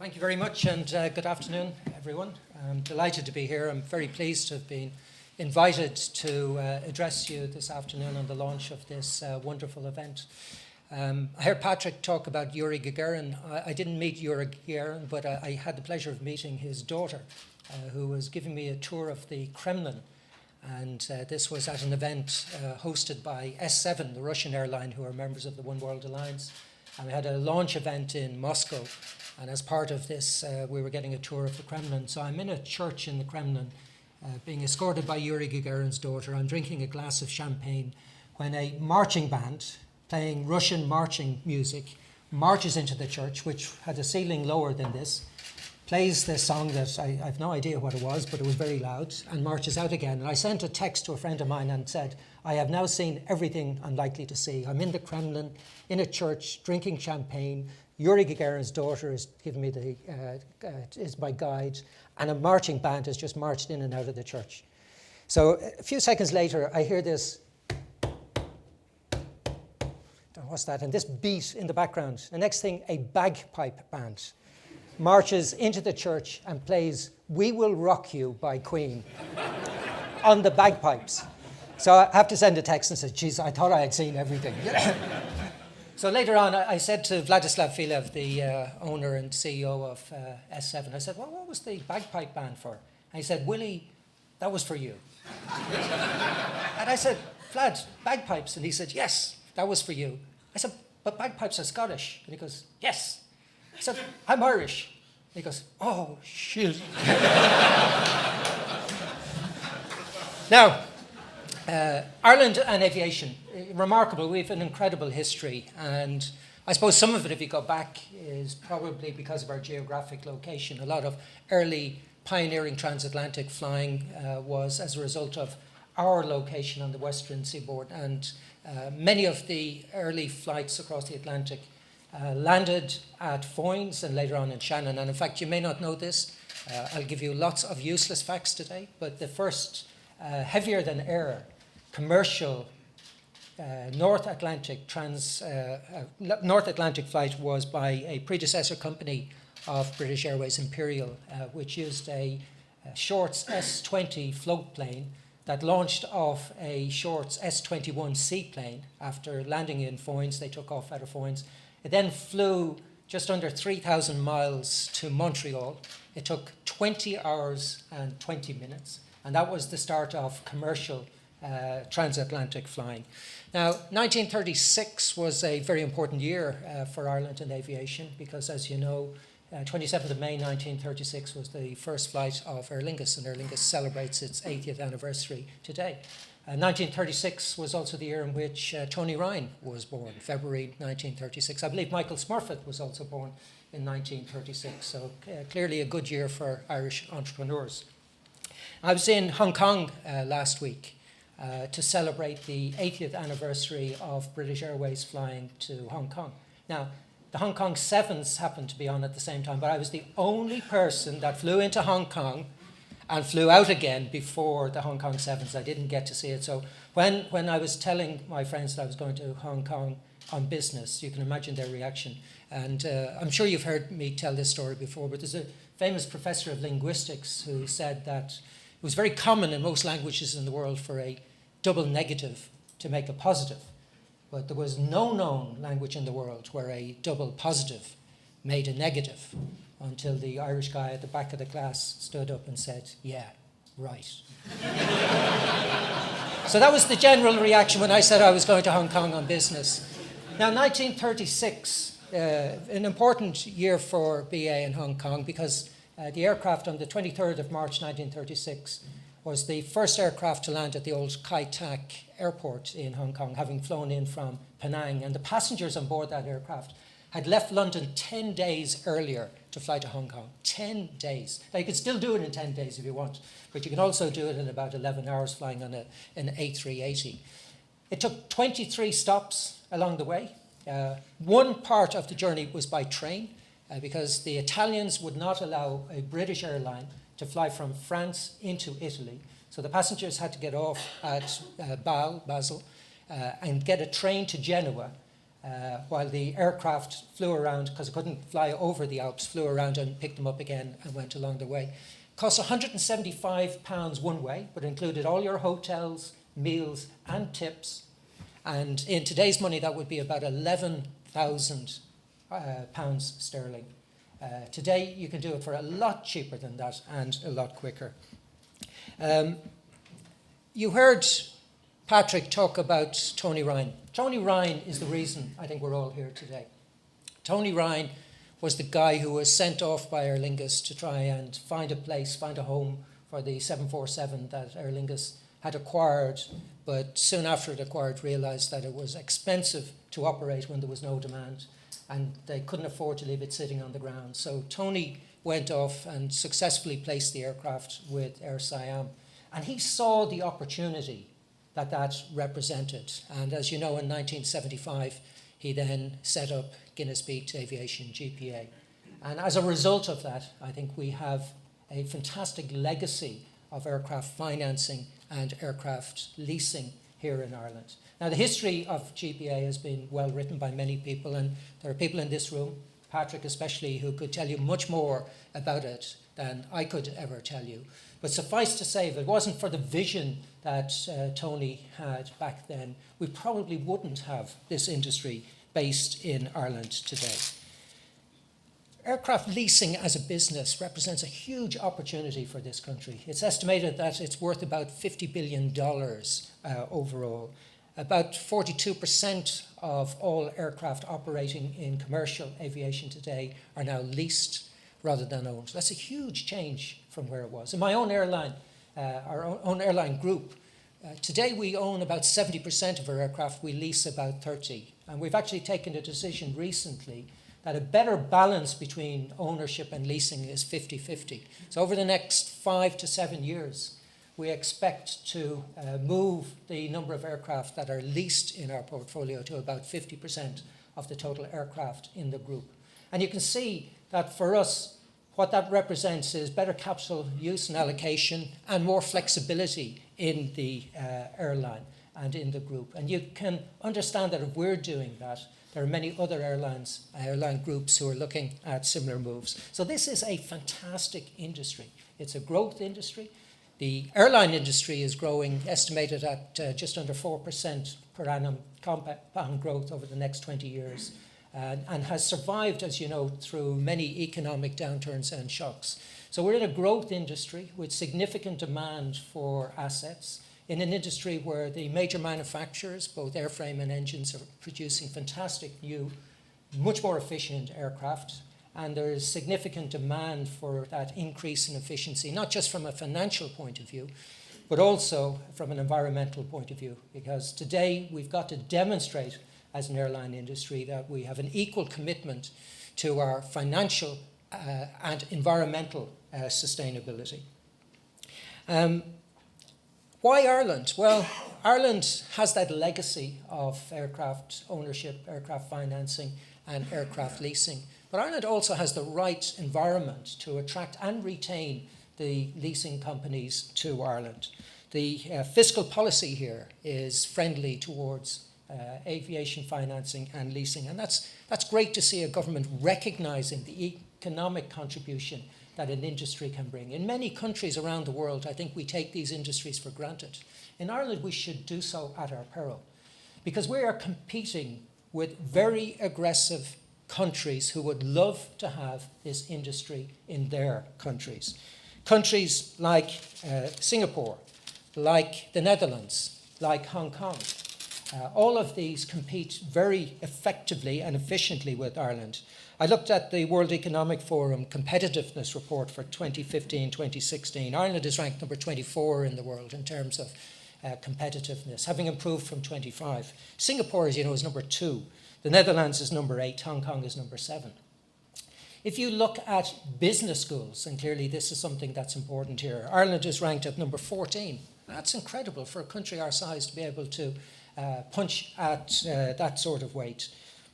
Thank you very much, and good afternoon, everyone. I'm delighted to be here. I'm very pleased to have been invited to address you this afternoon on the launch of this wonderful event. I heard Patrick talk about Yuri Gagarin. I didn't meet Yuri Gagarin, but I had the pleasure of meeting his daughter, who was giving me a tour of the Kremlin. And this was at an event hosted by S7, the Russian airline, who are members of the One World Alliance. And we had a launch event in Moscow. And as part of this, we were getting a tour of the Kremlin. So I'm in a church in the Kremlin, being escorted by Yuri Gagarin's daughter. I'm drinking a glass of champagne when a marching band playing Russian marching music marches into the church, which had a ceiling lower than this, plays this song that I have no idea what it was, but it was very loud, and marches out again. And I sent a text to a friend of mine and said, I have now seen everything I'm likely to see. I'm in the Kremlin, in a church, drinking champagne. Yuri Gagarin's daughter is giving me is my guide, and a marching band has just marched in and out of the church. So a few seconds later, I hear this, what's that? And this beat in the background. The next thing, a bagpipe band marches into the church and plays We Will Rock You by Queen on the bagpipes. So I have to send a text and say, geez, I thought I had seen everything. So later on, I said to Vladislav Filev, the owner and CEO of S7, I said, well, what was the bagpipe band for? And he said, Willie, that was for you. And I said, Vlad, bagpipes? And he said, yes, that was for you. I said, but bagpipes are Scottish. And he goes, yes. I said, I'm Irish. And he goes, oh, shoot. Now, Ireland and aviation, remarkable. We have an incredible history, and I suppose some of it, if you go back, is probably because of our geographic location. A lot of early pioneering transatlantic flying was as a result of our location on the western seaboard, and many of the early flights across the Atlantic landed at Foynes and later on in Shannon. And in fact, you may not know this. I'll give you lots of useless facts today, but the first heavier than air commercial North Atlantic flight was by a predecessor company of British Airways, Imperial, which used a Shorts S-20 float plane that launched off a Shorts S-21 seaplane. After landing in Foynes, they took off out of Foynes. It then flew just under 3,000 miles to Montreal. It took 20 hours and 20 minutes, and that was the start of commercial transatlantic flying. Now, 1936 was a very important year for Ireland and aviation because, as you know, 27th of May 1936 was the first flight of Aer Lingus, and Aer Lingus celebrates its 80th anniversary today. 1936 was also the year in which Tony Ryan was born, February 1936. I believe Michael Smurfit was also born in 1936, so clearly a good year for Irish entrepreneurs. I was in Hong Kong last week to celebrate the 80th anniversary of British Airways flying to Hong Kong. Now, the Hong Kong 7s happened to be on at the same time, but I was the only person that flew into Hong Kong and flew out again before the Hong Kong 7s. I didn't get to see it. So when I was telling my friends that I was going to Hong Kong on business, you can imagine their reaction. And I'm sure you've heard me tell this story before, but there's a famous professor of linguistics who said that it was very common in most languages in the world for a double negative to make a positive. But there was no known language in the world where a double positive made a negative until the Irish guy at the back of the class stood up and said, yeah, right. So that was the general reaction when I said I was going to Hong Kong on business. Now, 1936, an important year for BA in Hong Kong because the aircraft on the 23rd of March 1936 was the first aircraft to land at the old Kai Tak airport in Hong Kong, having flown in from Penang. And the passengers on board that aircraft had left London 10 days earlier to fly to Hong Kong. 10 days. Now, you can still do it in 10 days if you want, but you can also do it in about 11 hours flying on an A380. It took 23 stops along the way. One part of the journey was by train, because the Italians would not allow a British airline to fly from France into Italy. So the passengers had to get off at Basel and get a train to Genoa while the aircraft flew around, because it couldn't fly over the Alps, flew around and picked them up again and went along the way. Cost £175 one way, but included all your hotels, meals and tips. And in today's money, that would be about £11,000 pounds sterling. Today, you can do it for a lot cheaper than that and a lot quicker. You heard Patrick talk about Tony Ryan. Tony Ryan is the reason I think we're all here today. Tony Ryan was the guy who was sent off by Aer Lingus to try and find a place, find a home for the 747 that Aer Lingus had acquired, but soon after it acquired realised that it was expensive to operate when there was no demand, and they couldn't afford to leave it sitting on the ground. So Tony went off and successfully placed the aircraft with Air Siam, and he saw the opportunity that represented. And as you know, in 1975, he then set up Guinness Beat Aviation, GPA. And as a result of that, I think we have a fantastic legacy of aircraft financing and aircraft leasing here in Ireland. Now, the history of GPA has been well written by many people, and there are people in this room, Patrick especially, who could tell you much more about it than I could ever tell you. But suffice to say, if it wasn't for the vision that Tony had back then, we probably wouldn't have this industry based in Ireland today. Aircraft leasing as a business represents a huge opportunity for this country. It's estimated that it's worth about $50 billion overall. About 42% of all aircraft operating in commercial aviation today are now leased rather than owned. That's a huge change from where it was. In my own airline, our own airline group, today we own about 70% of our aircraft, we lease about 30%. And we've actually taken a decision recently that a better balance between ownership and leasing is 50-50. So over the next 5 to 7 years, we expect to move the number of aircraft that are leased in our portfolio to about 50% of the total aircraft in the group. And you can see that for us, what that represents is better capital use and allocation and more flexibility in the airline and in the group. And you can understand that if we're doing that, there are many other airline groups who are looking at similar moves. So this is a fantastic industry. It's a growth industry. The airline industry is growing, estimated at just under 4% per annum compound growth over the next 20 years, and has survived, as you know, through many economic downturns and shocks. So we're in a growth industry with significant demand for assets, in an industry where the major manufacturers, both airframe and engines, are producing fantastic new, much more efficient aircraft. And there is significant demand for that increase in efficiency, not just from a financial point of view, but also from an environmental point of view. Because today we've got to demonstrate as an airline industry that we have an equal commitment to our financial and environmental sustainability. Why Ireland? Well, Ireland has that legacy of aircraft ownership, aircraft financing, and aircraft leasing. But Ireland also has the right environment to attract and retain the leasing companies to Ireland. The fiscal policy here is friendly towards aviation financing and leasing. And that's great to see a government recognising the economic contribution that an industry can bring. In many countries around the world, I think we take these industries for granted. In Ireland, we should do so at our peril, because we are competing with very aggressive countries who would love to have this industry in their countries. Countries like Singapore, like the Netherlands, like Hong Kong. All of these compete very effectively and efficiently with Ireland. I looked at the World Economic Forum competitiveness report for 2015-2016. Ireland is ranked number 24 in the world in terms of competitiveness, having improved from 25. Singapore, as you know, is number 2. The Netherlands is number 8. Hong Kong is number 7. If you look at business schools, and clearly this is something that's important here, Ireland is ranked at number 14. That's incredible for a country our size to be able to punch at that sort of weight.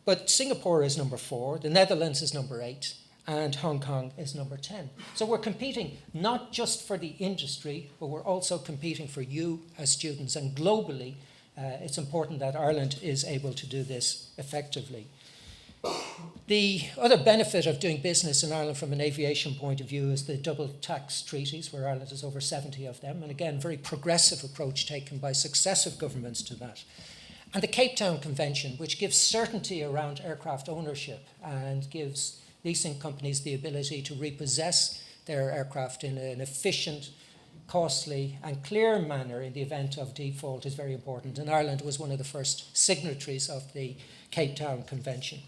But Singapore is number 4, the Netherlands is number 8, and Hong Kong is number 10. So we're competing not just for the industry, but we're also competing for you as students. And globally, it's important that Ireland is able to do this effectively. The other benefit of doing business in Ireland from an aviation point of view is the double tax treaties, where Ireland has over 70 of them. And again, very progressive approach taken by successive governments to that. And the Cape Town Convention, which gives certainty around aircraft ownership and gives leasing companies the ability to repossess their aircraft in an efficient, costly and clear manner in the event of default, is very important. And Ireland was one of the first signatories of the Cape Town Convention.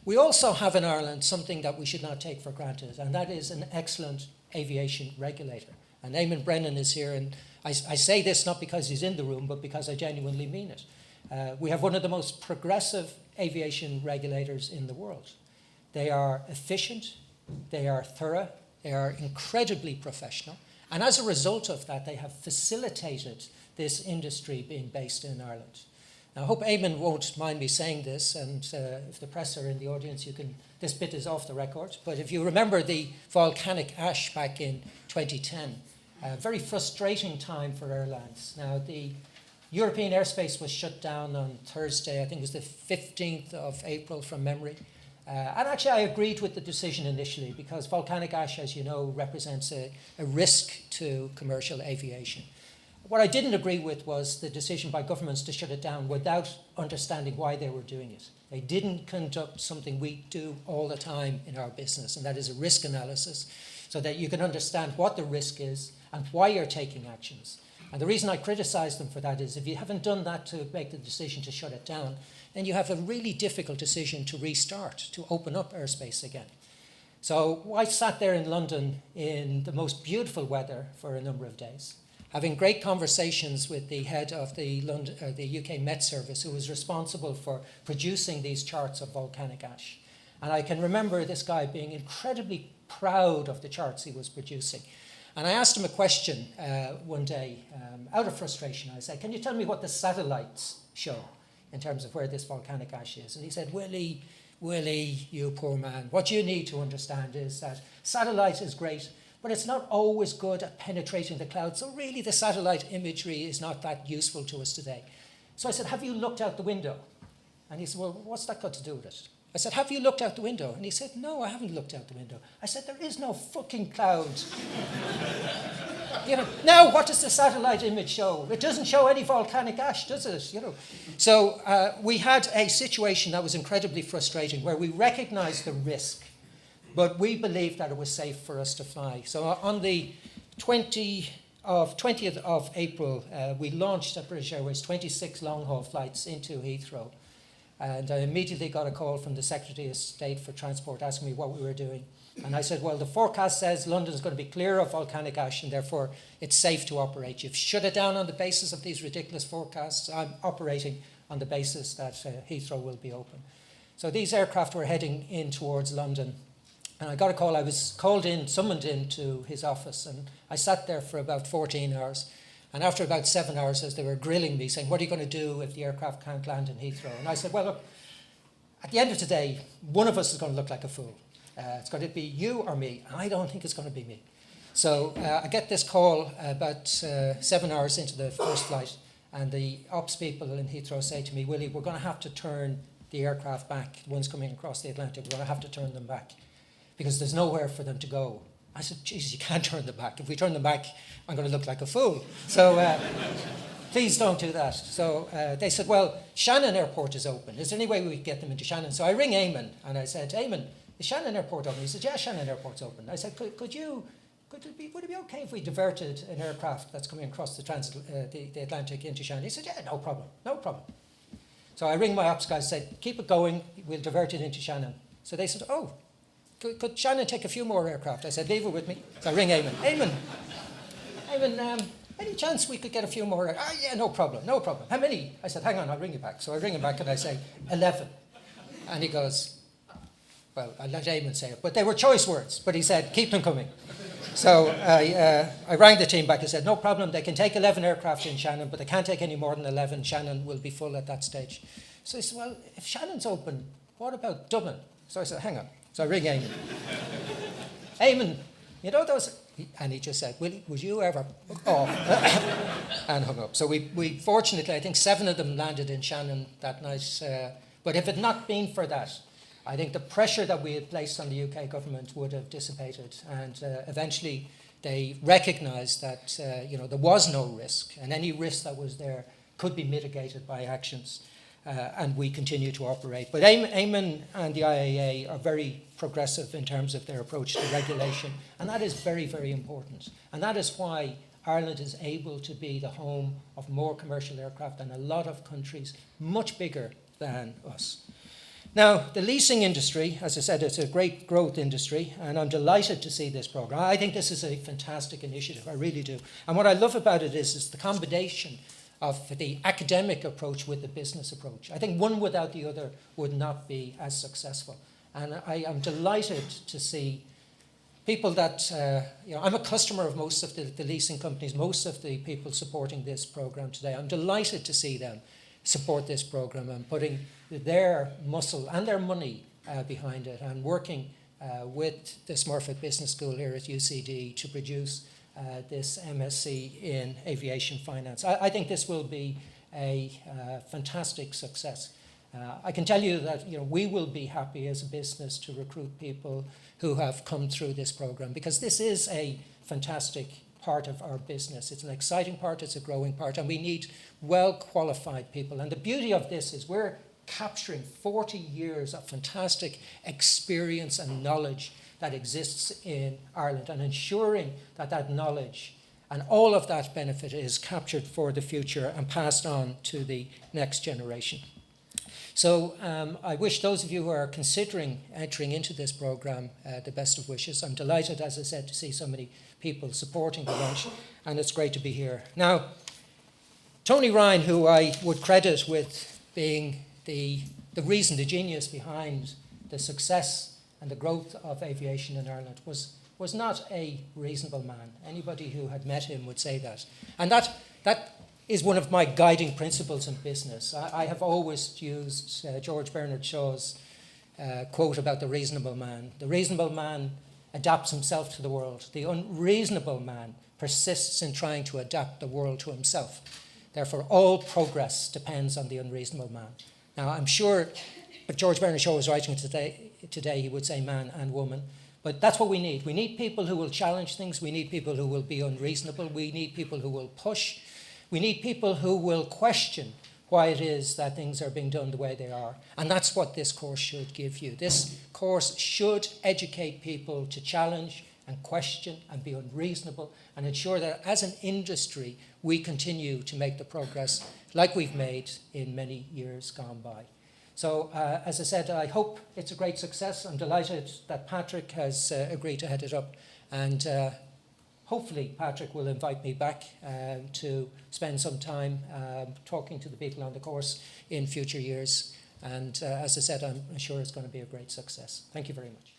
We also have in Ireland something that we should not take for granted, and that is an excellent aviation regulator. And Eamon Brennan is here, and I say this not because he's in the room, but because I genuinely mean it. We have one of the most progressive aviation regulators in the world. They are efficient, they are thorough, they are incredibly professional, and as a result of that, they have facilitated this industry being based in Ireland. Now, I hope Eamon won't mind me saying this, and if the press are in the audience, this bit is off the record, but if you remember the volcanic ash back in 2010, a very frustrating time for airlines. Now, the European airspace was shut down on Thursday, I think it was the 15th of April from memory. And actually I agreed with the decision initially because volcanic ash, as you know, represents a risk to commercial aviation. What I didn't agree with was the decision by governments to shut it down without understanding why they were doing it. They didn't conduct something we do all the time in our business, and that is a risk analysis, so that you can understand what the risk is and why you're taking actions. And the reason I criticise them for that is if you haven't done that to make the decision to shut it down, then you have a really difficult decision to restart, to open up airspace again. So I sat there in London in the most beautiful weather for a number of days, having great conversations with the head of the UK Met Service, who was responsible for producing these charts of volcanic ash. And I can remember this guy being incredibly proud of the charts he was producing. And I asked him a question one day, out of frustration. I said, can you tell me what the satellites show in terms of where this volcanic ash is? And he said, Willie, you poor man, what you need to understand is that satellite is great, but it's not always good at penetrating the clouds. So really the satellite imagery is not that useful to us today. So I said, have you looked out the window? And he said, well, what's that got to do with it? I said, have you looked out the window? And he said, no, I haven't looked out the window. I said, there is no fucking clouds. Now what does the satellite image show? It doesn't show any volcanic ash, does it? So we had a situation that was incredibly frustrating where we recognized the risk, but we believed that it was safe for us to fly. So on the 20th of April, we launched at British Airways 26 long-haul flights into Heathrow. And I immediately got a call from the Secretary of State for Transport asking me what we were doing. And I said, well, the forecast says London is going to be clear of volcanic ash and therefore it's safe to operate. You've shut it down on the basis of these ridiculous forecasts. I'm operating on the basis that Heathrow will be open. So these aircraft were heading in towards London. And I got a call. I was summoned into his office, and I sat there for about 14 hours. And after about 7 hours, as they were grilling me, saying, what are you going to do if the aircraft can't land in Heathrow? And I said, well, look, at the end of today, one of us is going to look like a fool. It's going to be you or me. And I don't think it's going to be me. So I get this call about 7 hours into the first flight, and the ops people in Heathrow say to me, Willie, we're going to have to turn the aircraft back. The ones coming across the Atlantic, we're going to have to turn them back because there's nowhere for them to go. I said, Jesus, you can't turn them back. If we turn them back, I'm going to look like a fool. So please don't do that. So they said, well, Shannon Airport is open. Is there any way we could get them into Shannon? So I ring Eamon, and I said, Eamon, is Shannon Airport open? He said, yeah, Shannon Airport's open. I said, would it be okay if we diverted an aircraft that's coming across the Atlantic into Shannon? He said, yeah, no problem. So I ring my ops guys, said, keep it going, we'll divert it into Shannon. So they said, oh, could Shannon take a few more aircraft? I said, leave it with me. So I ring Eamon. Eamon, any chance we could get a few more? Yeah, no problem. How many? I said, hang on, I'll ring you back. So I ring him back and I say, 11. And he goes, well, I'll let Eamon say it. But they were choice words. But he said, keep them coming. So I rang the team back and said, no problem, they can take 11 aircraft in Shannon, but they can't take any more than 11. Shannon will be full at that stage. So he said, well, if Shannon's open, what about Dublin? So I said, hang on. So I ring Eamon. Eamon, you know those... And he just said, Willie, would you ever... Oh, and hung up. So we fortunately, I think 7 of them landed in Shannon that night. But if it had not been for that, I think the pressure that we had placed on the UK government would have dissipated, and eventually they recognised that there was no risk, and any risk that was there could be mitigated by actions, and we continue to operate. But Eamon and the IAA are very progressive in terms of their approach to regulation, and that is very, very important. And that is why Ireland is able to be the home of more commercial aircraft than a lot of countries much bigger than us. Now, the leasing industry, as I said, it's a great growth industry, and I'm delighted to see this program. I think this is a fantastic initiative, I really do. And what I love about it is the combination of the academic approach with the business approach. I think one without the other would not be as successful. And I am delighted to see people that, I'm a customer of most of the leasing companies, most of the people supporting this program today. I'm delighted to see them support this program and putting their muscle and their money behind it, and working with the Smurfit Business School here at UCD to produce this MSc in aviation finance. I think this will be a fantastic success. I can tell you that we will be happy as a business to recruit people who have come through this program, because this is a fantastic part of our business. It's an exciting part, it's a growing part, and we need well-qualified people. And the beauty of this is we're capturing 40 years of fantastic experience and knowledge that exists in Ireland, and ensuring that that knowledge and all of that benefit is captured for the future and passed on to the next generation. So I wish those of you who are considering entering into this program the best of wishes. I'm delighted, as I said, to see so many people supporting the launch, and it's great to be here. Now, Tony Ryan, who I would credit with being the reason, the genius behind the success and the growth of aviation in Ireland, was not a reasonable man. Anybody who had met him would say that. And that is one of my guiding principles in business. I have always used George Bernard Shaw's quote about the reasonable man. The reasonable man adapts himself to the world. The unreasonable man persists in trying to adapt the world to himself. Therefore, all progress depends on the unreasonable man. Now, I'm sure, but George Bernard Shaw was writing today, he would say man and woman. But that's what we need. We need people who will challenge things. We need people who will be unreasonable. We need people who will push. We need people who will question why it is that things are being done the way they are. And that's what this course should give you. This course should educate people to challenge and question and be unreasonable, and ensure that as an industry we continue to make the progress like we've made in many years gone by. So as I said, I hope it's a great success. I'm delighted that Patrick has agreed to head it up, and hopefully Patrick will invite me back to spend some time talking to the people on the course in future years. And as I said, I'm sure it's going to be a great success. Thank you very much.